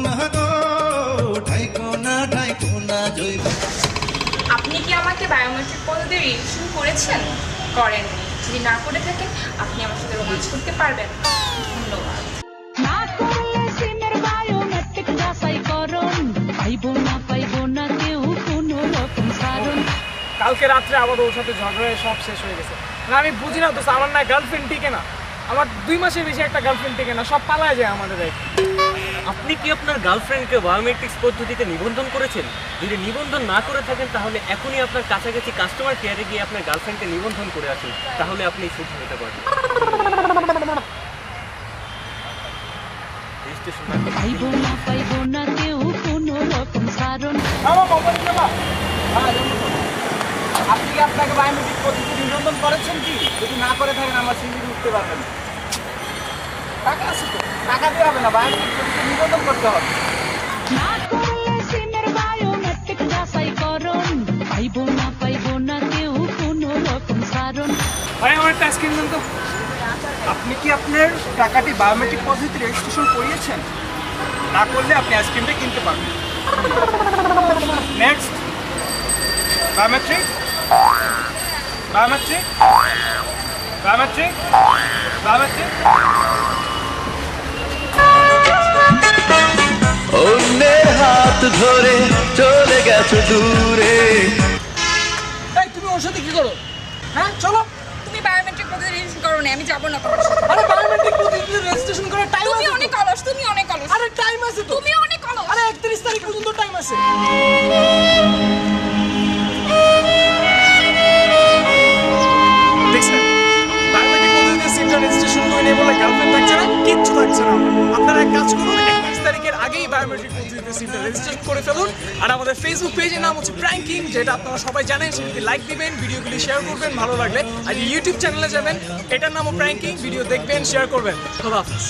না গো ঢাইকো না জৈব। আপনি কি আমাকে বায়োমেট্রিক পদ্ধতি রেজিস্ট্রেশন করেছেন? করেননি। যদি না করে থাকেন আপনি আমার সাথে রোমান্স করতে পারবেন না। ধন্যবাদ। না করলে সিমের বায়োমেট্রিক যাচাইকরণ পাইবো না কেউ কোনো রকম কারণ। কালকে রাত্রে আবার ওর সাথে ঝগড়া হয়ে সব শেষ হয়ে গেছে। না আমি বুঝি না তো, আমার না গার্লফ্রেন্ড টিকে না, আমার 2 মাসের বেশি একটা গার্লফ্রেন্ড টিকে না, সব পালায় যায় আমাদের দেখে। আপনি কি আপনার গার্লফ্রেন্ডকে বায়োমেট্রিক্স পদ্ধতিতে নিবন্ধন করেছেন? যদি নিবন্ধন না করে থাকেন তাহলে এখনই আপনার কাছাকাছি কাস্টমার কেয়ারে গিয়ে আপনার গার্লফ্রেন্ডকে নিবন্ধন করে আসুন, তাহলে আপনি সুখী হতে পারবেন। রেজিস্ট্রেশন পাইবো না কেউ কোনো রকম কারণ। আপনি কি আপনাকে বায়োমেট্রিক পদ্ধতি নিবন্ধন করেছেন কি? যদি না করে থাকেন আমার সিভিতে উঠতে পারবেন না। টাকা আছে তো, টাকা দিয়ে হবে না, বায়োমেট্রিক পদ্ধতি নিবন্ধন করতে হবে। না করলে সিমের বায়োমেট্রিক যাচাইকরণ পাইবো না কেউ কোনো রকম কারণ। ভাই আমার একটা আইসক্রিম দেন তো। আপনি কি আপনার টাকাটি বায়োমেট্রিক পদ্ধতিতে রেজিস্ট্রেশন করিয়েছেন? না করলে আপনি আইসক্রিমটা কিনতে পারবেন। Next, biometric biometric biometric biometric. অন্যের হাত ধরে চলে গেছো দূরে। এই তুমি ওর সাথে কি করো? হ্যাঁ চলো। তুমি বায়োমেট্রিক পদ্ধতি রেজিস্ট্রেশন করো না, আমি যাবো না তোমার সাথে। আরে বায়োমেট্রিক পদ্ধতিতে রেজিস্ট্রেশন করার টাইম তুমি আছে। অনেক অলস, তুমি অনেক অলস। আরে টাইম আছে তো। তুমি অনেক অলস। আরে 31 তারিখ পর্যন্ত টাইম আছে। দেখছেন বায়োমেট্রিক পদ্ধতিতে সিমটা রেজিস্ট্রেশন করে নিয়ে বলে গার্লফ্রেন্ড থাকছে না, কিচ্ছু থাকছে না। আপনারা এক কাজ করুন, 31 তারিখের আগেই বায়োমেট্রিক পদ্ধতিতে সিমটা রেজিস্ট্রেশন করে ফেলুন। আর আমাদের ফেসবুক পেজের নাম হচ্ছে প্র্যাঙ্কিং, যেটা আপনারা সবাই জানেন। সেটাতে লাইক দিবেন, ভিডিওগুলি শেয়ার করবেন ভালো লাগলে। আর ইউটিউব চ্যানেলে যাবেন, এটার নামও প্র্যাঙ্কিং, ভিডিও দেখবেন, শেয়ার করবেন। খোদা হাফেজ।